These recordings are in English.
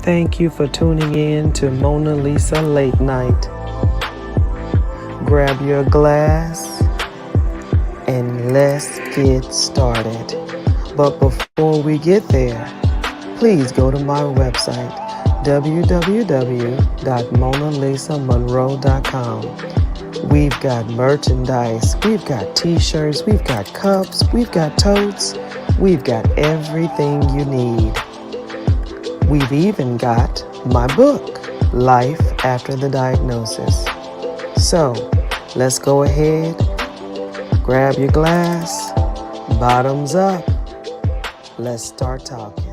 Thank you for tuning in to Mona Lisa Late Night. Grab your glass and let's get started. But before we get there, please go to my website, www.monalisamonroe.com. We've got merchandise, we've got t-shirts, we've got cups, we've got totes, we've got everything you need. We've even got my book, Life After the Diagnosis. So, let's go ahead, grab your glass, bottoms up, let's start talking.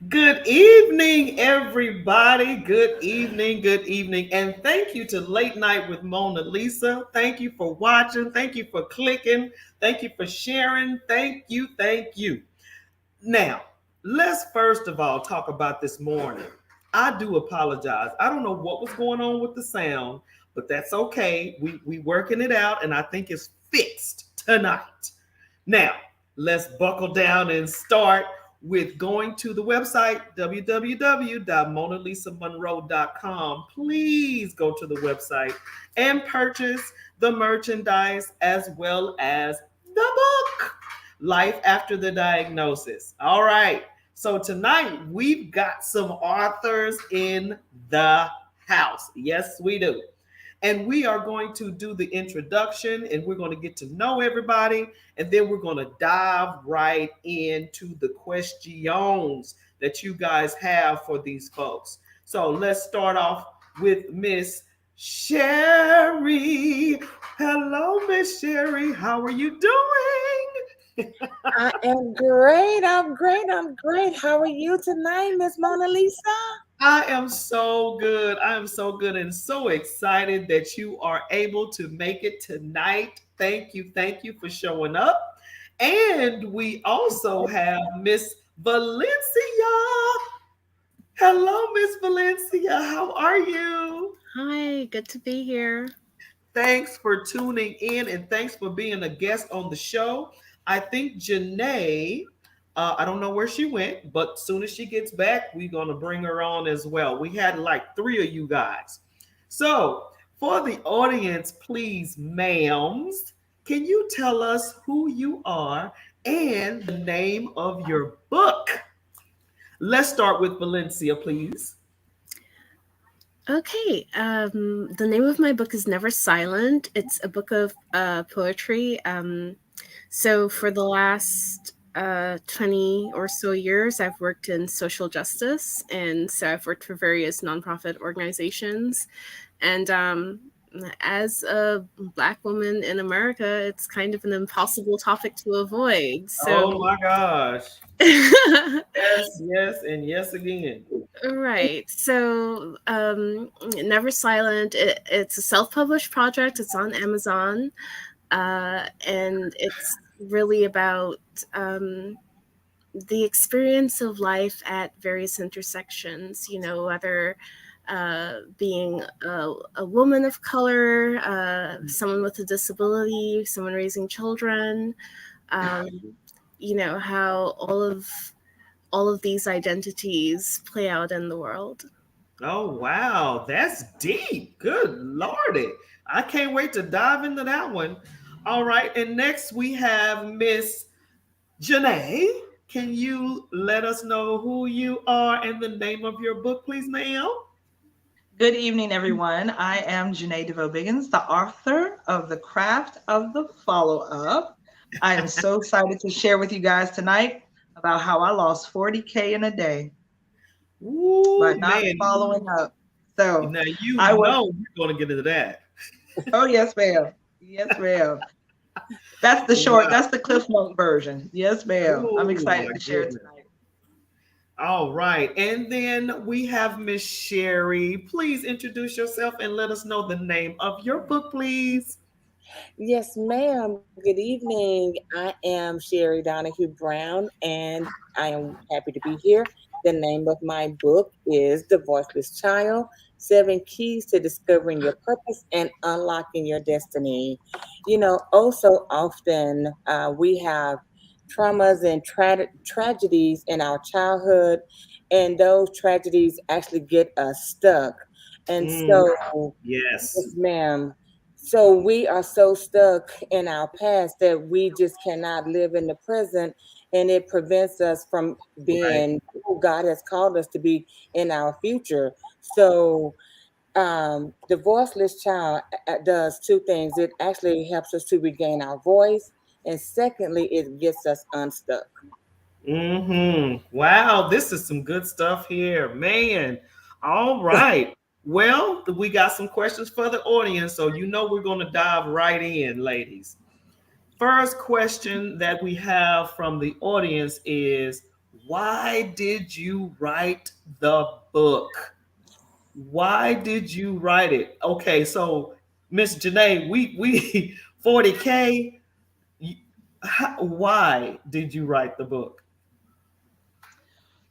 Good evening, everybody. Good evening, good evening. And thank you to Late Night with Mona Lisa. Thank you for watching. Thank you for clicking. Thank you for sharing. Thank you, thank you. Now, let's first of all talk about this morning. I do apologize. I don't know what was going on with the sound, but that's okay. We working it out, and I think it's fixed tonight. Now, let's buckle down and start with going to the website www.monalisamonroe.com. Please go to the website and purchase the merchandise as well as the book, Life After the Diagnosis. All right. So tonight we've got some authors in the house. Yes, we do. And we are going to do the introduction and we're going to get to know everybody. And then we're going to dive right into the questions that you guys have for these folks. So let's start off with Miss Sherry. Hello, Miss Sherry. How are you doing? I am great. I'm great. I'm great. How are you tonight, Miss Mona Lisa? I am so good. I am so good and so excited that you are able to make it tonight. Thank you. Thank you for showing up. And we also have Miss Valencia. Hello, Miss Valencia. How are you? Hi, good to be here. Thanks for tuning in and thanks for being a guest on the show. I think Janae, I don't know where she went, but as soon as she gets back, we're going to bring her on as well. We had like three of you guys. So, for the audience, please, ma'ams, can you tell us who you are and the name of your book? Let's start with Valencia, please. Okay, the name of my book is Never Silent. It's a book of poetry. So for the last 20 or so years, I've worked in social justice. And so I've worked for various nonprofit organizations. And as a Black woman in America, it's kind of an impossible topic to avoid. Oh So my gosh. Yes, yes, and yes again. Right. So, Never Silent, it's a self-published project. It's on Amazon. And it's really about the experience of life at various intersections, whether being a woman of color, someone with a disability, someone raising children, um, how all of these identities play out in the world. Oh wow, that's deep. Good lordy. I can't wait to dive into that one. All right, and next we have Miss Janae. Can you let us know who you are and the name of your book, please, ma'am? Good evening, everyone. I am Janae DeVoe Biggins, the author of The Craft of the Follow Up. I am so excited to share with you guys tonight about how I lost 40K in a day by Ooh, not man. following up. So Now you I was, know we're gonna get into that. oh, yes, ma'am. Yes, ma'am. Wow. That's the Cliff Note version. Yes, ma'am. I'm Oh excited my to share it goodness. tonight. All right. And then we have Miss Sherry. Please introduce yourself and let us know the name of your book, please. Yes, ma'am. Good evening. I am Sherry Donahue Brown, and I am happy to be here. The name of my book is The Voiceless Child: 7 Keys to Discovering Your Purpose and Unlocking Your Destiny. Oh, so often we have traumas and tragedies in our childhood, and those tragedies actually get us stuck. And Mm, so, yes. yes, ma'am. So we are so stuck in our past that we just cannot live in the present, and it prevents us from Right. being who God has called us to be in our future. So, the voiceless child does two things. It actually helps us to regain our voice, and secondly, it gets us unstuck. Wow, this is some good stuff here, man. All right. Well, we got some questions for the audience, so you know we're going to dive right in, ladies. First question that we have from the audience is, why did you write the book? Why did you write it? Okay, so Miss Janae, we 40K. Why did you write the book?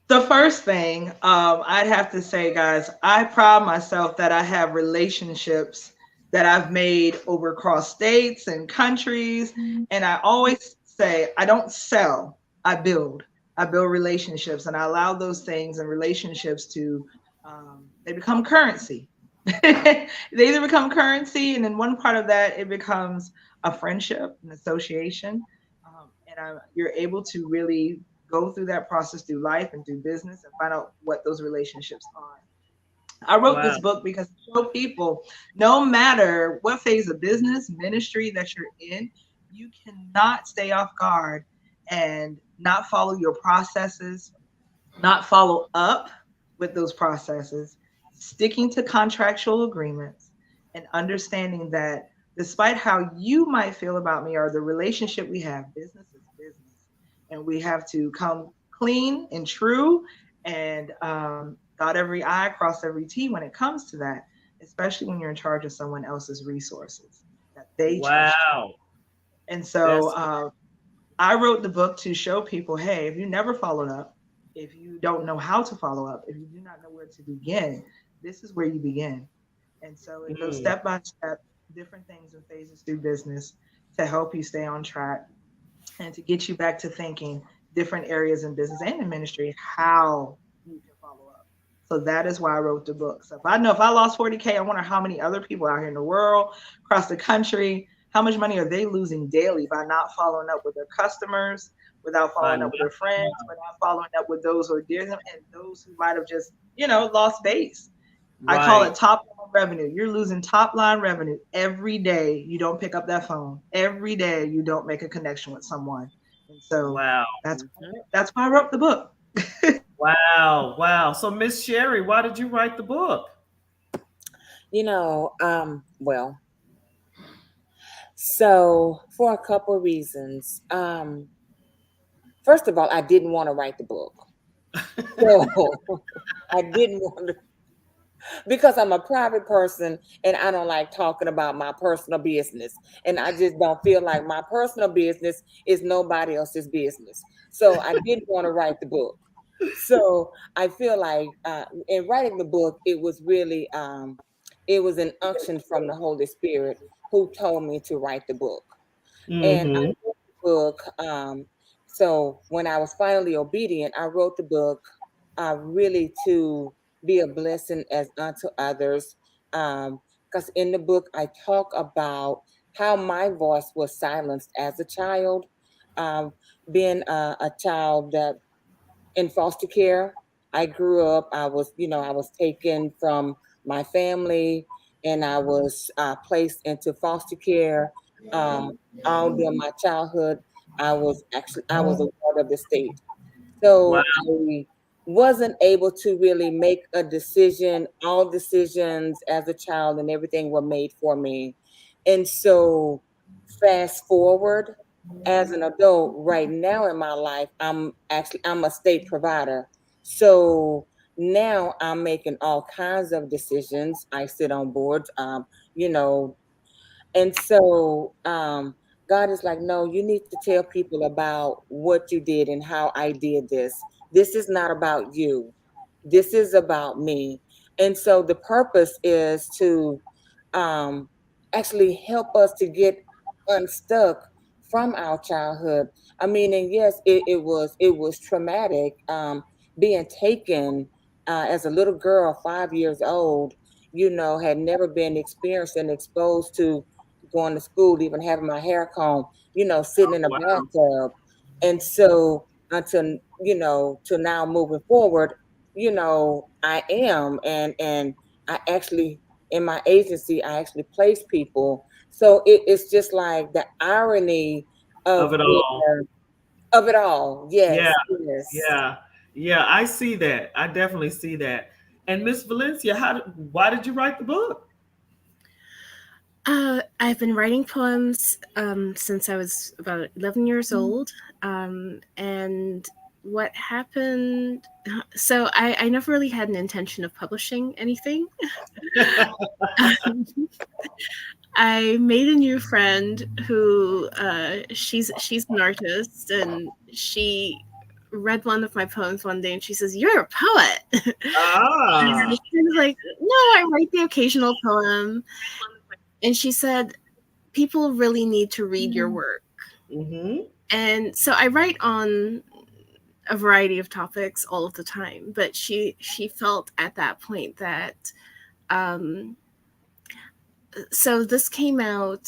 The first thing I'd have to say, guys, I pride myself that I have relationships that I've made over across states and countries. And I always say, I don't sell, I build. I build relationships, and I allow those things and relationships to, they become currency. They either become currency, and then one part of that, it becomes a friendship, an association. You're able to really go through that process through life and through business and find out what those relationships are. I wrote Wow. this book because to show people, no matter what phase of business, ministry that you're in, you cannot stay off guard and not follow your processes, not follow up with those processes, sticking to contractual agreements, and understanding that despite how you might feel about me or the relationship we have, business is business. And we have to come clean and true and dot every I, cross every T when it comes to that, especially when you're in charge of someone else's resources that they trust you. Wow. And so That's I wrote the book to show people, hey, if you never followed up, if you don't know how to follow up, if you do not know where to begin, this is where you begin. And so it goes mm, step by step, different things and phases through business to help you stay on track and to get you back to thinking different areas in business and in ministry, how you can follow up. So that is why I wrote the book. So if I know if I lost 40K, I wonder how many other people out here in the world, across the country, how much money are they losing daily by not following up with their customers, without I following up with their friends, know. without following up with those who are dear to them, and those who might have just, lost base. I call Right. it top line revenue. You're losing top line revenue every day you don't pick up that phone. Every day you don't make a connection with someone. And so Wow. that's Mhm. that's why I wrote the book. Wow. Wow. So Miss Sherry, why did you write the book? Well, so for a couple of reasons. First of all, I didn't want to write the book. So I didn't want to, because I'm a private person and I don't like talking about my personal business. And I just don't feel like my personal business is nobody else's business. So I didn't want to write the book. So I feel like in writing the book, it was an unction from the Holy Spirit who told me to write the book. And I Mm-hmm. wrote the book. So when I was finally obedient, I wrote the book really to be a blessing as unto others. Because in the book, I talk about how my voice was silenced as a child, um, being a child that in foster care. I grew up, I was taken from my family and I was placed into foster care. Um, all during my childhood, I was a ward of the state. Wow. So I wasn't able to really make a decision. All decisions as a child and everything were made for me. And so fast forward as an adult right now in my life, I'm a state provider. So now I'm making all kinds of decisions. I sit on boards, you know, and so God is like, no, you need to tell people about what you did and how I did this. This is not about you. This is about me. And so the purpose is to um, actually help us to get unstuck from our childhood. I mean, and yes, it was traumatic. Being taken as a little girl, 5 years old, had never been experienced and exposed to going to school, even having my hair combed, sitting in a Wow. bathtub. And so until, till now moving forward, I am, and I actually, in my agency, I actually place people. So it's just like the irony of Of it all. of it all. Yeah. Yes, yes. Yeah. Yeah. I see that. I definitely see that. And Miss Valencia, why did you write the book? I've been writing poems since I was about 11 years old. And what happened? So I never really had an intention of publishing anything. I made a new friend who she's an artist, and she read one of my poems one day and she says, "You're a poet." And Ah. she was like, "No, I write the occasional poem." And she said, "People really need to read your work." Mm-hmm. And so I write on a variety of topics all of the time, but she felt at that point that um so this came out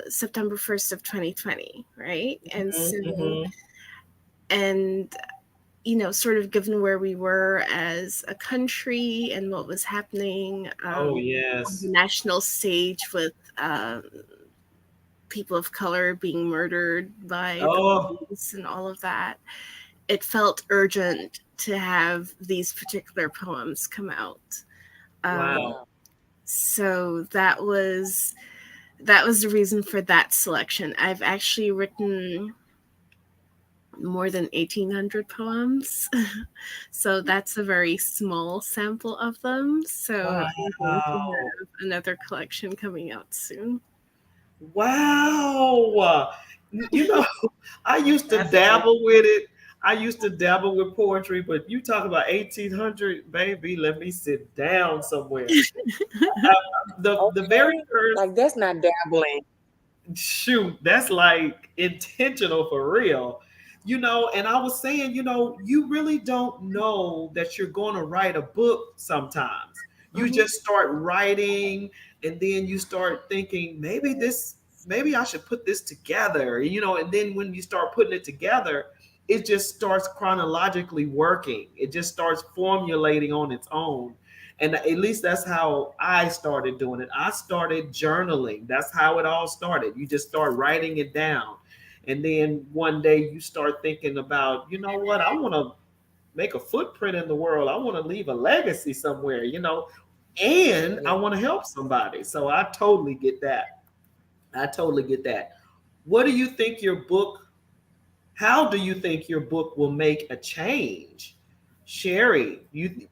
September 1st of 2020, right? And so Mm-hmm. and sort of given where we were as a country and what was happening Oh on yes. the national stage with people of color being murdered by the Oh police and all of that, it felt urgent to have these particular poems come out. Um, wow. Wow. so that was the reason for that selection. I've actually written more than 1,800 poems. So that's a very small sample of them. So I'm going to Wow. have another collection coming out soon. Wow. You know, I used to That's amazing. dabble with it. I used to dabble with poetry, but you talk about 1800, baby, let me sit down somewhere. The very Okay. first Like that's not dabbling. shoot, that's like intentional for real. And I was saying, you really don't know that you're going to write a book sometimes. You Hmm. just start writing, and then you start thinking, maybe I should put this together, and then when you start putting it together, it just starts chronologically working. It just starts formulating on its own. And at least that's how I started doing it. I started journaling. That's how it all started. You just start writing it down. And then one day you start thinking about, you know what, I want to make a footprint in the world. I want to leave a legacy somewhere, and I Yeah. want to help somebody. So I totally get that. I totally get that. What do you think your book How do you think your book will make a change? Sherry, you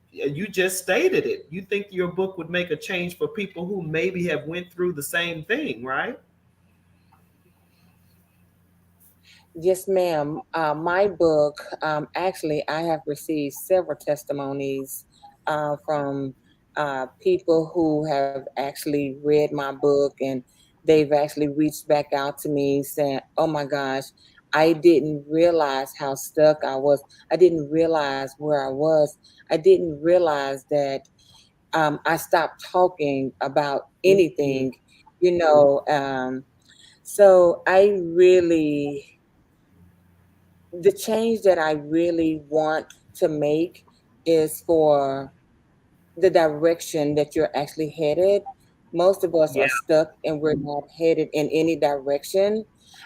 just stated it. You think your book would make a change for people who maybe have went through the same thing, right? Yes, ma'am. My book, actually, I have received several testimonies from people who have actually read my book, and they've actually reached back out to me saying, "Oh my gosh, I didn't realize how stuck I was. I didn't realize where I was. I didn't realize that I stopped talking about Mhm. anything, you know." So I really the change that I really want to make is for the direction that you're actually headed. Most of us Yeah, are stuck and we're not headed in any direction.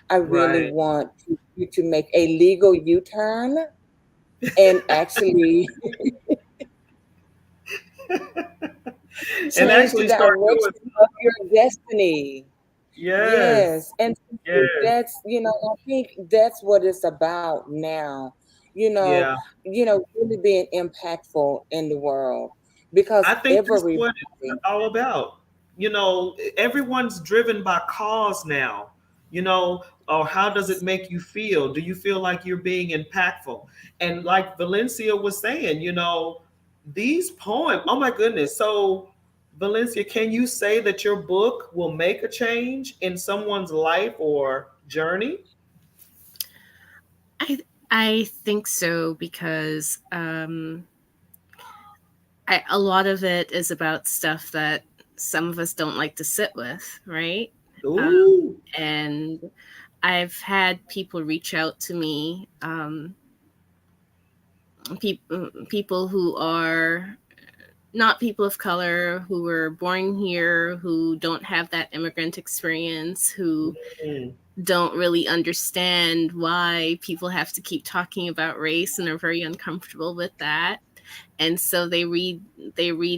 I really right. want you to make a legal U-turn and actually And change the actually start doing direction of your destiny. yes. Yes, and Yes. that's, I think that's what it's about now. You know, Yeah. really being impactful in the world because I think that's everybody, what it's all about. Everyone's driven by cause now, or how does it make you feel? Do you feel like you're being impactful? And like Valencia was saying, these poems, oh my goodness. So, Valencia, can you say that your book will make a change in someone's life or journey? I think so because a lot of it is about stuff that some of us don't like to sit with, right? Ooh. And I've had people reach out to me, people who are not people of color, who were born here, who don't have that immigrant experience, who Mm. don't really understand why people have to keep talking about race and are very uncomfortable with that. And so they read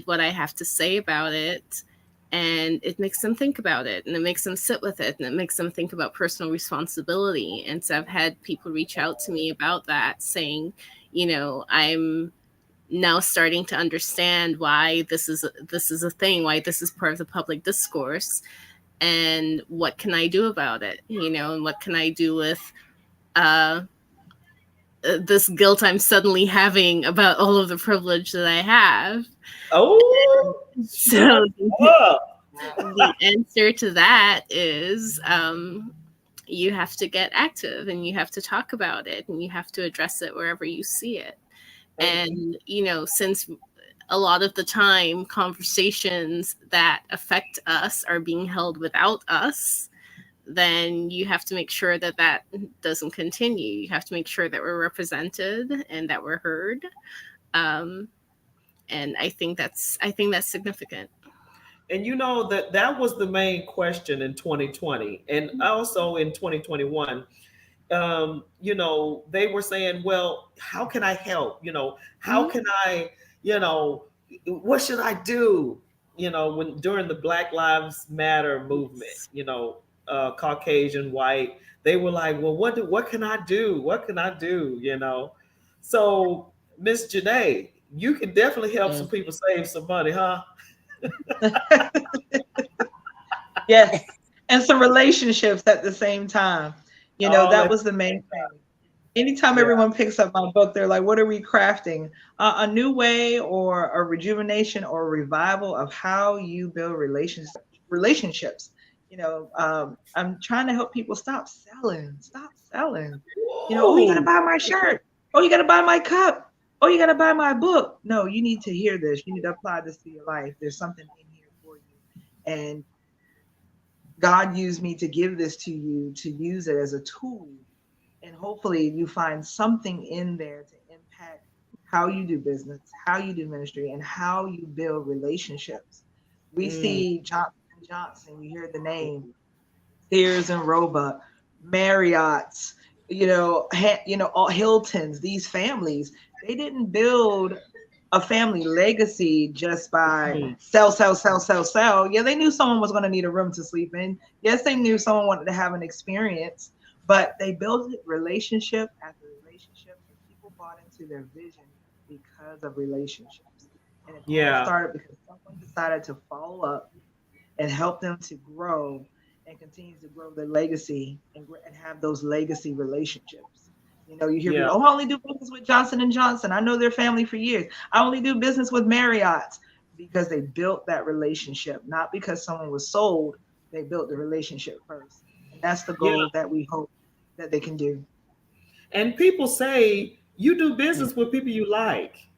what I have to say about it, and it makes them think about it, and it makes them sit with it, and it makes them think about personal responsibility. And so I've had people reach out to me about that, saying, I'm now starting to understand why this is a thing, why this is part of the public discourse, and what can I do about it, and what can I do with uh this guilt I'm suddenly having about all of the privilege that I have. Oh, shut So up. the answer to that is, you have to get active, and you have to talk about it, and you have to address it wherever you see it. And And since a lot of the time conversations that affect us are being held without us, then you have to make sure that that doesn't continue. You have to make sure that we're represented and that we're heard. Um, and I think that's significant. that was the main question in 2020 and also in 2021. They were saying, well, how can I help? How Mhm. can I, you know, what should I do? When during the Black Lives Matter movement, Yes. Caucasian, white, they were like, well, what can I do? What can I do? So Miss Janae, you can definitely help some Mm. people save some money, huh? Yes. And some relationships at the same time. All That at was the main thing. Anytime Yeah. everyone picks up my book, they're like, what are we crafting? A new way or a rejuvenation or a revival of how you build relationships. I'm trying to help people stop selling. Stop selling. Oh, you got to Ooh. buy my shirt. Oh, you got to buy my cup. Oh, you got to buy my book. No, you need to hear this. You need to apply this to your life. There's something in here for you. And God used me to give this to you to use it as a tool. And hopefully you find something in there to impact how you do business, how you do ministry, and how you build relationships. We Mm. see Johnson and Johnson, we hear the name, Sears and Roebuck, Marriott's, all Hiltons, these families, they didn't build a family legacy just by Mm. sell, sell, sell, sell, sell. Yeah, they knew someone was going to need a room to sleep in. Yes, they knew someone wanted to have an experience, but they built relationship after relationship, and people bought into their vision because of relationships. And it all Yeah. started because someone decided to follow up and help them to grow and continue to grow their legacy and have those legacy relationships. You hear Yeah. people, oh, I only do business with Johnson and Johnson. I know their family for years. I only do business with Marriott's because they built that relationship, not because someone was sold. They built the relationship first, and that's the Yeah. goal that we hope that they can do. And people say you do Mm. business with people you like.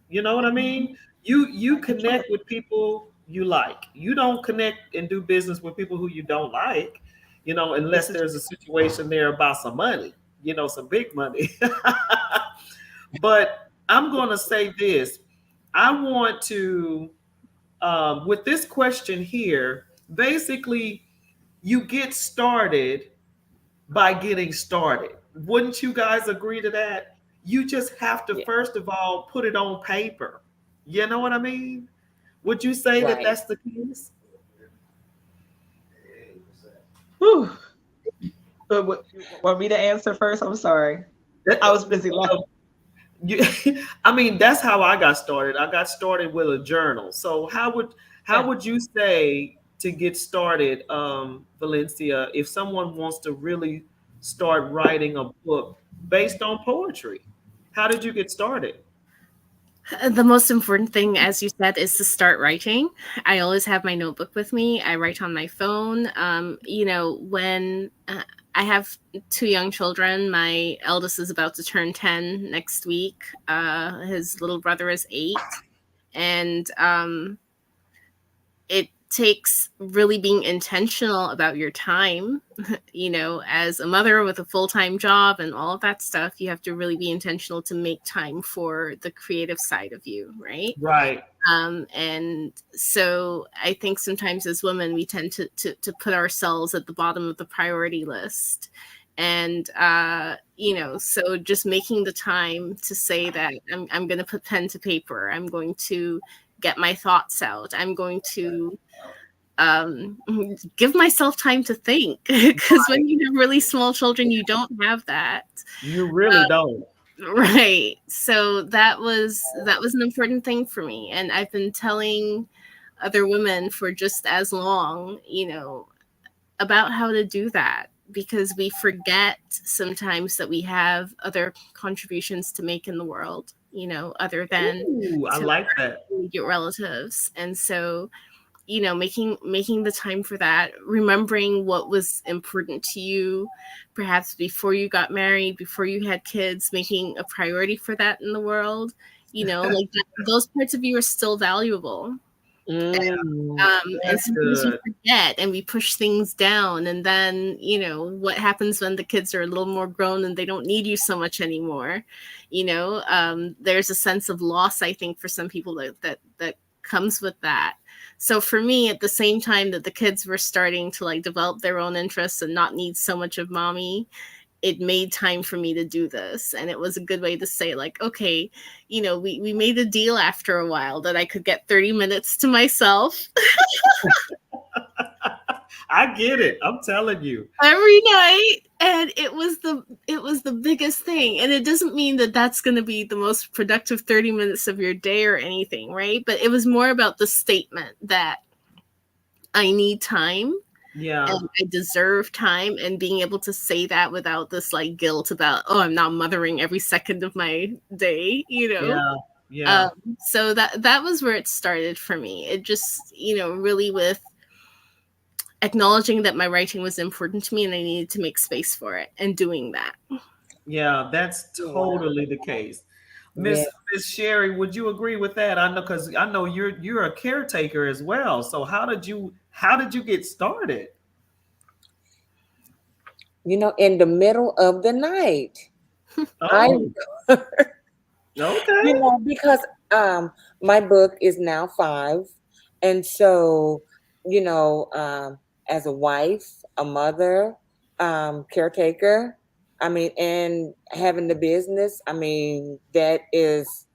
You know what I Mhm. mean? You Like a church. connect with people you like. You don't connect and do business with people who you don't like, This unless is there's a situation there about some money, some big money. But I'm going to say this. I want to, with this question here, basically, you get started by getting started. Wouldn't you guys agree to that? You just have to, Yeah. first of all, put it on paper. You know what I mean? Would you say that Right. that's the case? whew. You want me to answer first? I'm sorry. That, I was busy laughing. you, I mean, that's how I got started. I got started with a journal. So how Yeah. would you say to get started, Valencia, if someone wants to really start writing a book based on poetry? How did you get started? The most important thing, as you said, is to start writing. I always have my notebook with me. I write on my phone. When I have 2 young children. My eldest is about to turn 10 next week. His little brother is 8. And it takes really being intentional about your time. As a mother with a full-time job and all of that stuff, you have to really be intentional to make time for the creative side of you, right? Right. And so I think sometimes as women, we tend to put ourselves at the bottom of the priority list. And, so just making the time to say that I'm going to put pen to paper. I'm going to get my thoughts out. I'm going to give myself time to think, because when you have really small children, you don't have that. You really don't. Right. So that was an important thing for me. And I've been telling other women for just as long, about how to do that, because we forget sometimes that we have other contributions to make in the world, other than Ooh, I to like our that. immediate relatives. And so, making the time for that, remembering what was important to you, perhaps before you got married, before you had kids, making a priority for that in the world, like those parts of you are still valuable. Mm. And That's sometimes we good. forget and we push things down. And then, what happens when the kids are a little more grown and they don't need you so much anymore? There's a sense of loss, I think, for some people that comes with that. So for me, at the same time that the kids were starting to like develop their own interests and not need so much of mommy, it made time for me to do this. And it was a good way to say, like, okay, we made a deal after a while that I could get 30 minutes to myself I get it. I'm telling you. every night. And it was the biggest thing. And it doesn't mean that that's going to be the most productive 30 minutes of your day or anything, right? But it was more about the statement that I need time Yeah. and I deserve time, and being able to say that without this like guilt about, oh, I'm not mothering every second of my day, Yeah. Yeah. So that was where it started for me. It just, really with acknowledging that my writing was important to me and I needed to make space for it, and doing that. Yeah, that's Wow. totally the case. Yeah. Miss Sherry, would you agree with that? I know, because I know you're a caretaker as well. So how did you get started? In the middle of the night, I, Oh, okay. because my book is now 5, and so you know, as a wife, a mother, caretaker, I mean, and having the business, I mean, that is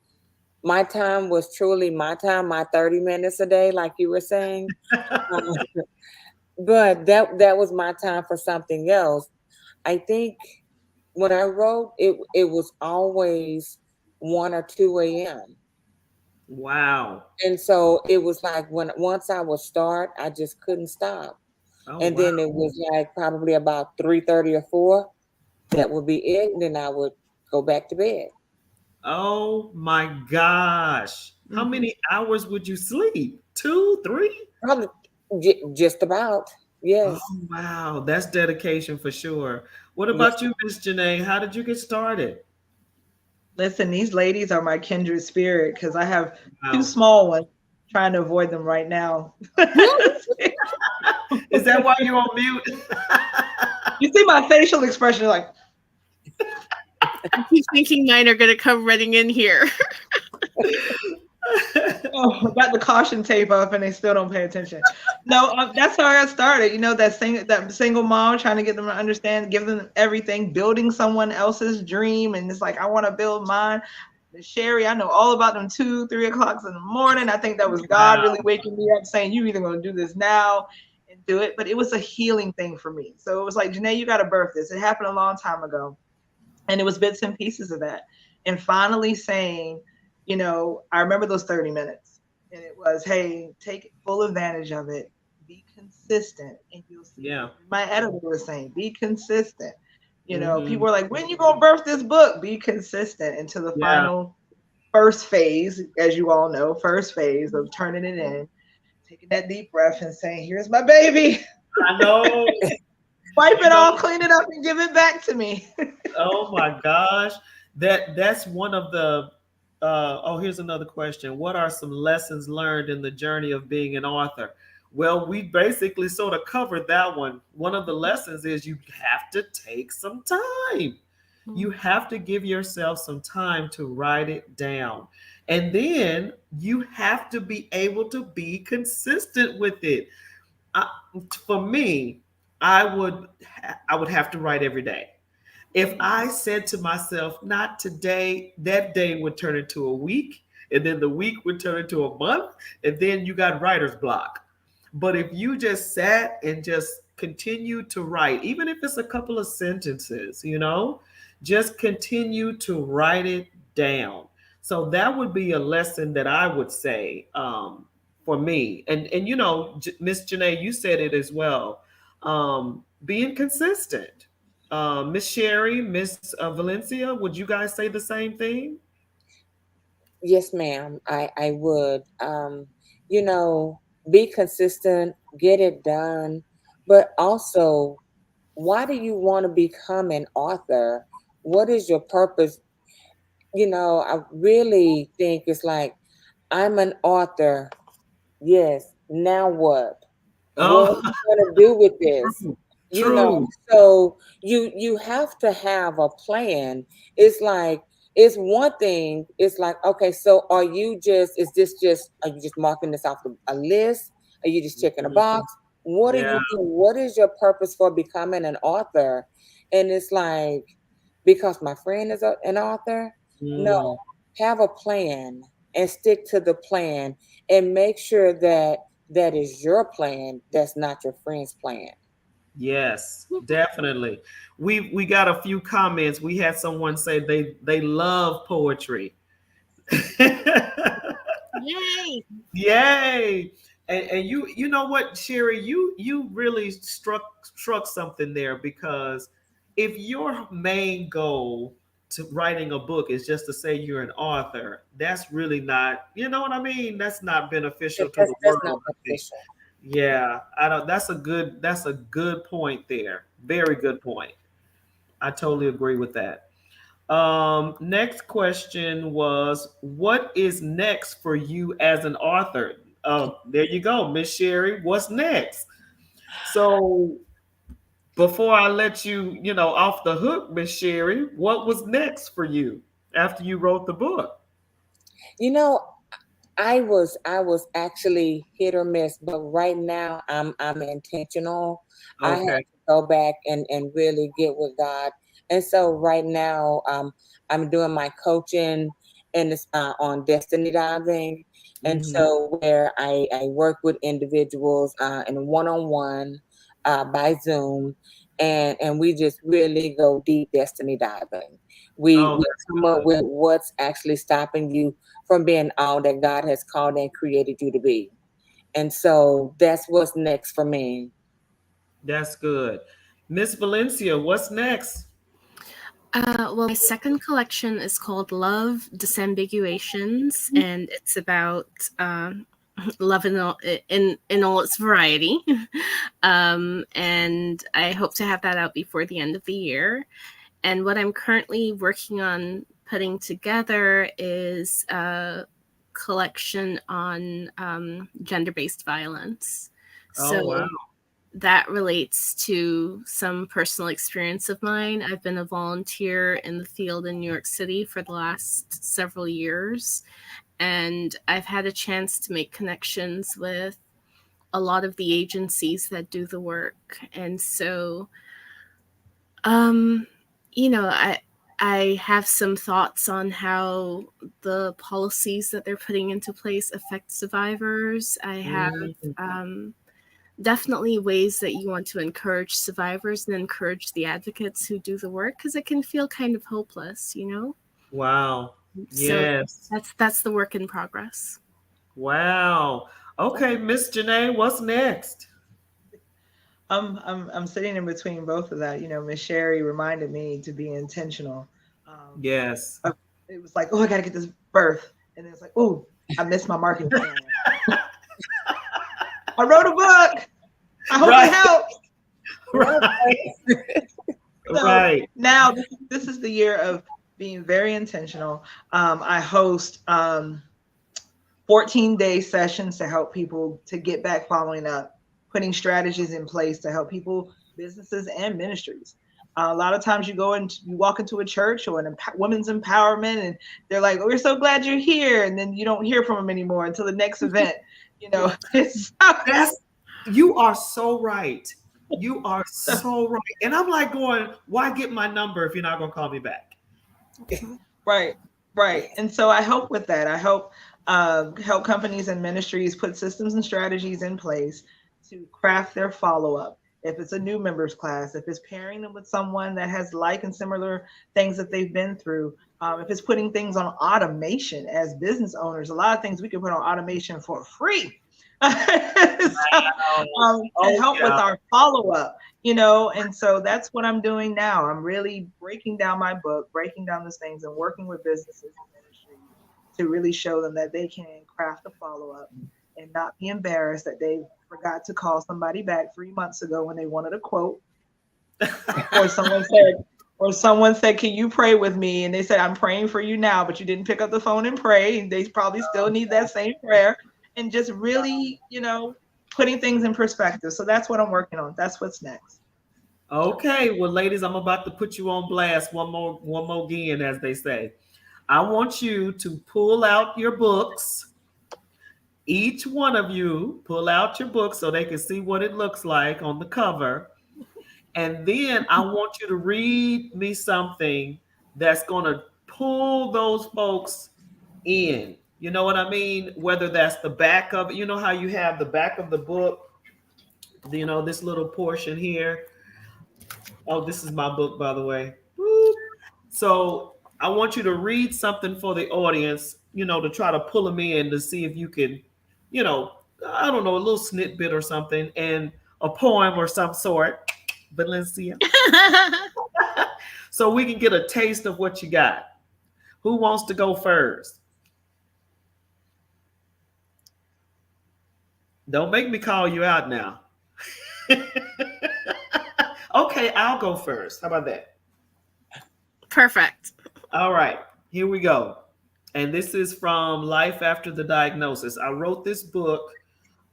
my time was truly my time, my 30 minutes a day, like you were saying. Um, but that was my time for something else. I think when I wrote, it was always 1 or 2 a.m. Wow. And so it was like once I would start, I just couldn't stop. Oh, And wow. then it was like probably about 3:30 or 4. That would be it. And then I would go back to bed. Oh my gosh. How Mhm. many hours would you sleep? 2, 3? Probably just about. Oh, Yes. wow. That's dedication for sure. What Yes. about you, Miss Janae? How did you get started? Listen, these ladies are my kindred spirit because I have two Wow. small ones trying to avoid them right now. Is that why you're on mute? You see my facial expression like, I keep thinking mine are going to come running in here. oh, got the caution tape up and they still don't pay attention. No, that's how I got started. That single mom trying to get them to understand, give them everything, building someone else's dream, and it's like I want to build mine. Sherry, I know all about them 2, 3 o'clocks in the morning. I think that was God really Wow. waking me up, saying you either gonna do this now and do it. But it was a healing thing for me. So it was like, Janae, you got to birth this. It happened a long time ago, and it was bits and pieces of that. And finally saying, I remember those 30 minutes, and it was, hey, take full advantage of it, be consistent, and you'll see. Yeah. My editor was saying, be consistent. Hmm. People are like, when you gonna birth this book? Be consistent until the Yeah. final first phase, as you all know, first phase of turning it in, taking that deep breath and saying, here's my baby. I know. Wipe You it know, off, clean it up, and give it back to me. oh my gosh. That's one of the oh, here's another question. What are some lessons learned in the journey of being an author? Well, we basically sort of covered that one. One of the lessons is you have to take some time. You Mm. have to give yourself some time to write it down. And then you have to be able to be consistent with it. I, for me, I would have to write every day. If I said to myself, not today, that day would turn into a week, and then the week would turn into a month, and then you got writer's block. But if you just sat and just continued to write, even if it's a couple of sentences, just continue to write it down. So that would be a lesson that I would say for me. And Miss Janae, you said it as well. Being consistent. Miss Sherry, Miss Valencia, would you guys say the same thing? Yes, ma'am. I would. You know, be consistent, get it done, but also, why do you want to become an author? What is your purpose? I really think it's like, I'm an author. Yes. Now what? What are Oh, you gonna do with this? true, You know, true. so you have to have a plan. It's like, it's one thing. It's like, okay, so is this just, are you just marking this off a list? Are you just checking a box? Mhm. What are Yeah. you doing? What is your purpose for becoming an author? And it's like, because my friend is an author. No, Mm, have a plan and stick to the plan, and make sure that that is your plan. That's not your friend's plan. yes, definitely. We got a few comments. We had someone say they love poetry. Yay! Yay! And you know what, Sherry, you really struck something there, because if your main goal to writing a book is just to say you're an author, that's really not, you know what I mean? That's not beneficial to the That's not world, I think. beneficial. Yeah, I don't that's a good point there. Very good point. I totally agree with that. Next question was, what is next for you as an author? There you go, Miss Sherry. What's next? So before I let you, off the hook, Miss Sherry, what was next for you after you wrote the book? You know, I was actually hit or miss, but right now I'm intentional. I had Okay. to go back and really get with God. And so right now, I'm doing my coaching, and it's on destiny diving. And Hmm. so where I work with individuals in one-on-one by Zoom, and we just really go deep destiny diving. We Oh, we that's come up good. with what's actually stopping you from being all that God has called and created you to be. And so that's what's next for me. That's good. Miss Valencia, what's next? Well, my second collection is called Love Disambiguations, and it's about love in all its variety. And I hope to have that out before the end of the year. And what I'm currently working on putting together is a collection on gender-based violence. Oh, wow. So that relates to some personal experience of mine. I've been a volunteer in the field in New York City for the last several years, and I've had a chance to make connections with a lot of the agencies that do the work. And so, um, I have some thoughts on how the policies that they're putting into place affect survivors. I have Mm, um, definitely ways that you want to encourage survivors and encourage the advocates who do the work, because it can feel kind of hopeless. wow. So Yes. that's the work in progress. Wow. Okay, Miss Janae, what's next? I'm sitting in between both of that. Miss Sherry reminded me to be intentional. Um, Yes. it was like, oh, I got to get this birth, and then it's like, oh, I missed my marketing plan. I wrote a book. I hope it Right. helps. So Right. now this is the year of being very intentional. I host 14-day sessions to help people to get back following up, putting strategies in place to help people, businesses, and ministries. A lot of times you walk into a church or an women's empowerment, and they're like, "We're so glad you're here," and then you don't hear from them anymore until the next event. You know, it's That's you are so right. You are so right. And I'm like going, why get my number if you're not gonna call me back? right, right. And so I help with that. I help companies and ministries put systems and strategies in place to craft their follow up. If it's a new members class, if it's pairing them with someone that has like and similar things that they've been through, if it's putting things on automation as business owners, a lot of things we can put on automation for free. So, to Oh help with yeah. our follow up, you know, and so that's what I'm doing now. I'm really breaking down my book, breaking down those things, and working with businesses and ministries to really show them that they can craft a follow up and not be embarrassed that they forgot to call somebody back 3 months ago when they wanted a quote, or someone said, "Can you pray with me?" And they said, "I'm praying for you now," but you didn't pick up the phone and pray. And they probably still need that same prayer. And just really, you know, putting things in perspective. So that's what I'm working on. That's what's next. Okay, well, ladies, I'm about to put you on blast one more again, as they say. I want you to pull out your books. Each one of you pull out your book so they can see what it looks like on the cover. And then I want you to read me something that's going to pull those folks in. You know what I mean? Whether that's the back of it, you know how you have the back of the book, you know, this little portion here. Oh, this is my book, by the way. Boop. So I want you to read something for the audience, you know, to try to pull them in to see if you can, you know, I don't know, a little snippet or something, and a poem or some sort. Valencia. So we can get a taste of what you got. Who wants to go first? Don't make me call you out now. Okay, I'll go first. How about that? Perfect. All right, here we go. And this is from Life After the Diagnosis. I wrote this book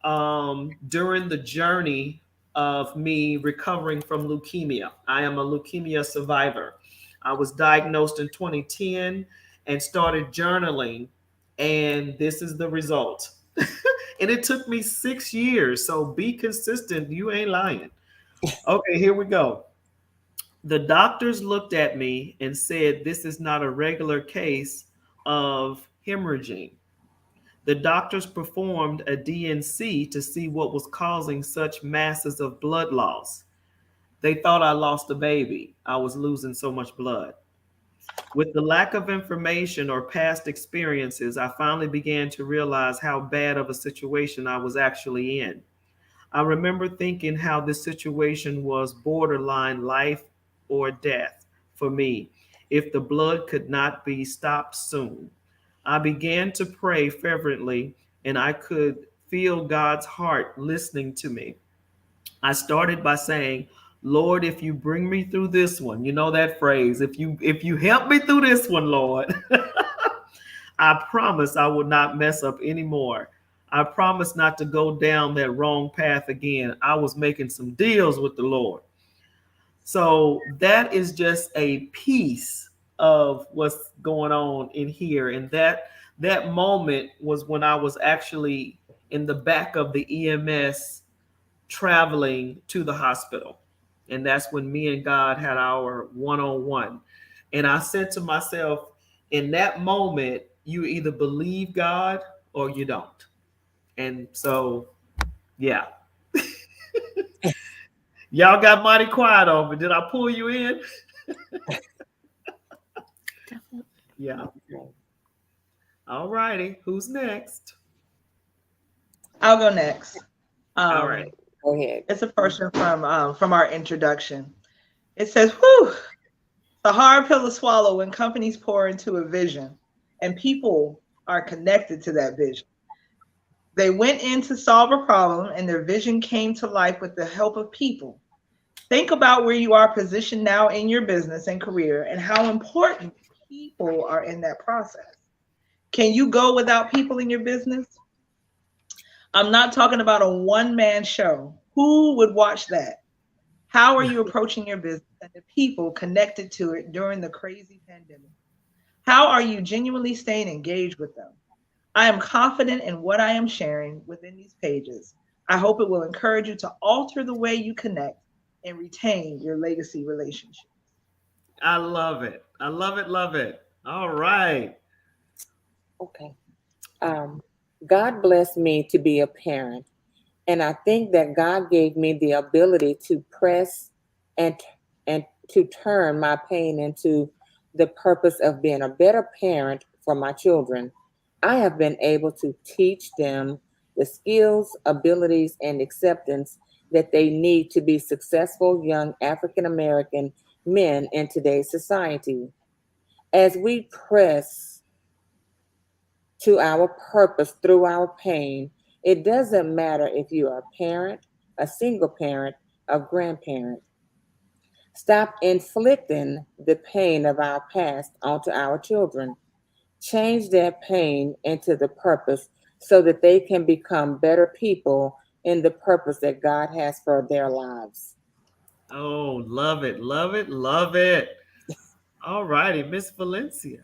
during the journey of me recovering from leukemia. I am a leukemia survivor. I was diagnosed in 2010 and started journaling, and this is the result. And it took me 6 years. So be consistent. You ain't lying. Okay, here we go. The doctors looked at me and said, "This is not a regular case of hemorrhaging." The doctors performed a DNC to see what was causing such masses of blood loss. They thought I lost a baby. I was losing so much blood. With the lack of information or past experiences, I finally began to realize how bad of a situation I was actually in. I remember thinking how this situation was borderline life or death for me if the blood could not be stopped soon. I began to pray fervently, and I could feel God's heart listening to me. I started by saying, "Lord, if you bring me through this one," you know that phrase, if you help me through this one, Lord, I promise I will not mess up anymore. I promise not to go down that wrong path again. I was making some deals with the Lord. So that is just a piece of what's going on in here. And that moment was when I was actually in the back of the EMS traveling to the hospital. And that's when me and God had our one-on-one. And I said to myself, in that moment, you either believe God or you don't. And so, yeah. Y'all got mighty quiet on me. Did I pull you in? Definitely. Yeah. All righty. Who's next? I'll go next. All right. Go ahead. It's a person from our introduction. It says, "Whew, it's a hard pill to swallow when companies pour into a vision and people are connected to that vision. They went in to solve a problem and their vision came to life with the help of people. Think about where you are positioned now in your business and career and how important people are in that process. Can you go without people in your business? I'm not talking about a one man show. Who would watch that? How are you approaching your business and the people connected to it during the crazy pandemic? How are you genuinely staying engaged with them? I am confident in what I am sharing within these pages. I hope it will encourage you to alter the way you connect and retain your legacy relationships. I love it. I love it. Love it. All right. Okay. Um, God blessed me to be a parent, and I think that God gave me the ability to press and and to turn my pain into the purpose of being a better parent for my children. I have been able to teach them the skills, abilities, and acceptance that they need to be successful young African American men in today's society. As we press to our purpose through our pain, it doesn't matter if you are a parent, a single parent, a grandparent. Stop inflicting the pain of our past onto our children. Change their pain into the purpose so that they can become better people in the purpose that God has for their lives. Oh, love it. Love it. Love it. All righty, Miss Valencia.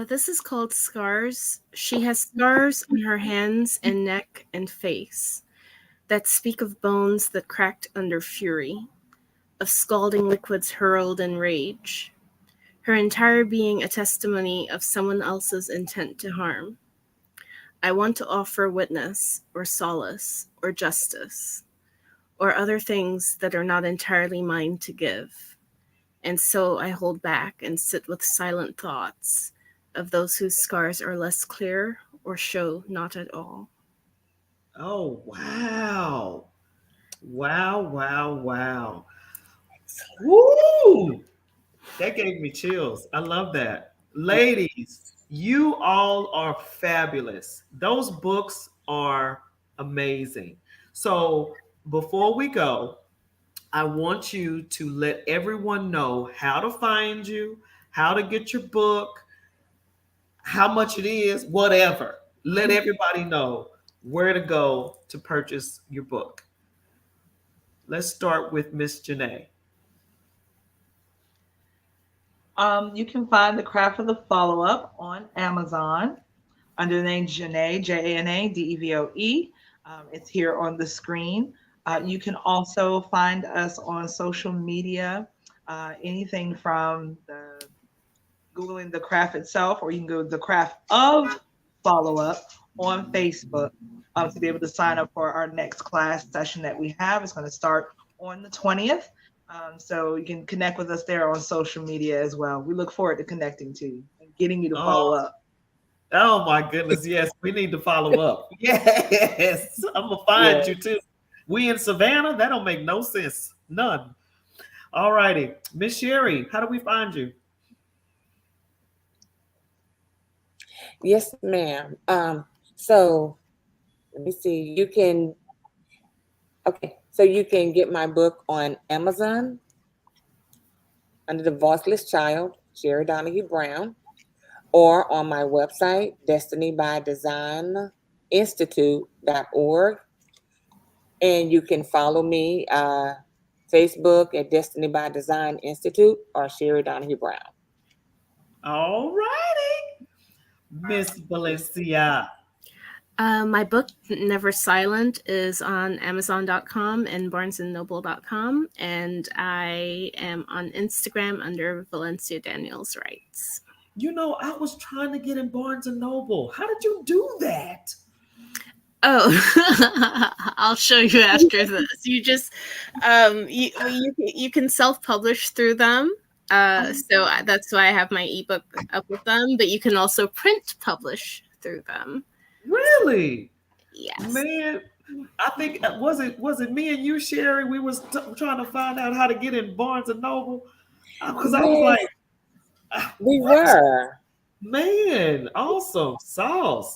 This is called Scars. She has scars on her hands and neck and face that speak of bones that cracked under fury, of scalding liquids hurled in rage, her entire being a testimony of someone else's intent to harm. I want to offer witness, or solace, or justice, or other things that are not entirely mine to give. And so I hold back and sit with silent thoughts of those whose scars are less clear or show not at all. Oh, wow. Wow, wow, wow. Woo! That gave me chills. I love that. Ladies, you all are fabulous. Those books are amazing. So, before we go, I want you to let everyone know how to find you, how to get your book, how much it is, whatever. Let everybody know where to go to purchase your book. Let's start with Miss Janae. You can find The Craft of the Follow Up on Amazon under the name Janae, Janadevoe. It's here on the screen. You can also find us on social media, anything from the Googling the craft itself, or you can go to the craft of follow up on Facebook to be able to sign up for our next class session that we have. It's going to start on the 20th. So you can connect with us there on social media as well. We look forward to connecting to you and getting you to follow Oh, up. oh my goodness. Yes, we need to follow up. Yes, I'm going to find Yes. you too. We in Savannah? That don't make no sense. None. All righty. Miss Sherry, how do we find you? Yes, ma'am. So let me see. So you can get my book on Amazon under the Voiceless Child, Sherry Donahue Brown, or on my website, destinybydesigninstitute.org. And you can follow me Facebook at Destiny by Design Institute or Sherry Donahue Brown. All righty. Miss Valencia. My book, Never Silent, is on Amazon.com and BarnesandNoble.com, and I am on Instagram under Valencia Daniels Writes. You know, I was trying to get in Barnes and Noble. How did you do that? Oh, I'll show you after this. You just you can self-publish through them. That's why I have my ebook up with them. But you can also print publish through them. Really? Yes. Man, I think was it me and you, Sherry? We was trying to find out how to get in Barnes and Noble because I was Yes, like, we what? were. Man, awesome sauce.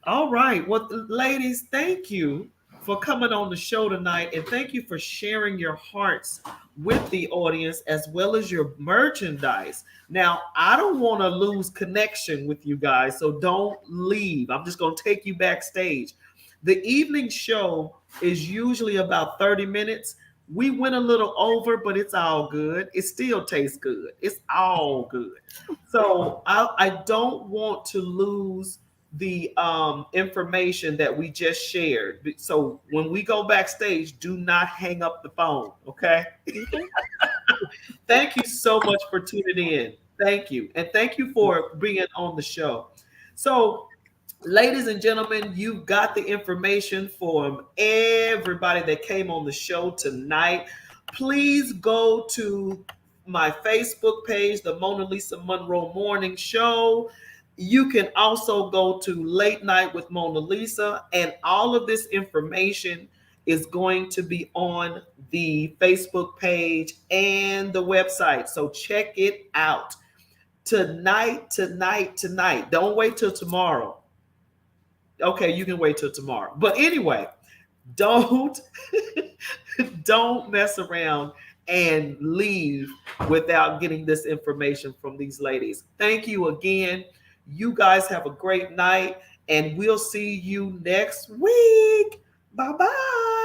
All right. Well, ladies, thank you for coming on the show tonight. And thank you for sharing your hearts with the audience as well as your merchandise. Now, I don't want to lose connection with you guys, so don't leave. I'm just going to take you backstage. The evening show is usually about 30 minutes. We went a little over, but it's all good. It still tastes good. It's all good. So I don't want to lose the information that we just shared. So when we go backstage, do not hang up the phone. Okay. Okay. Thank you so much for tuning in. Thank you. And thank you for being on the show. So, ladies and gentlemen, you got the information from everybody that came on the show tonight. Please go to my Facebook page, the Mona Lisa Monroe Morning Show. You can also go to Late Night with Mona Lisa, and all of this information is going to be on the Facebook page and the website. So check it out. Tonight. Don't wait till tomorrow. Okay, you can wait till tomorrow. But anyway, don't don't mess around and leave without getting this information from these ladies. Thank you again. You guys have a great night, and we'll see you next week. Bye-bye.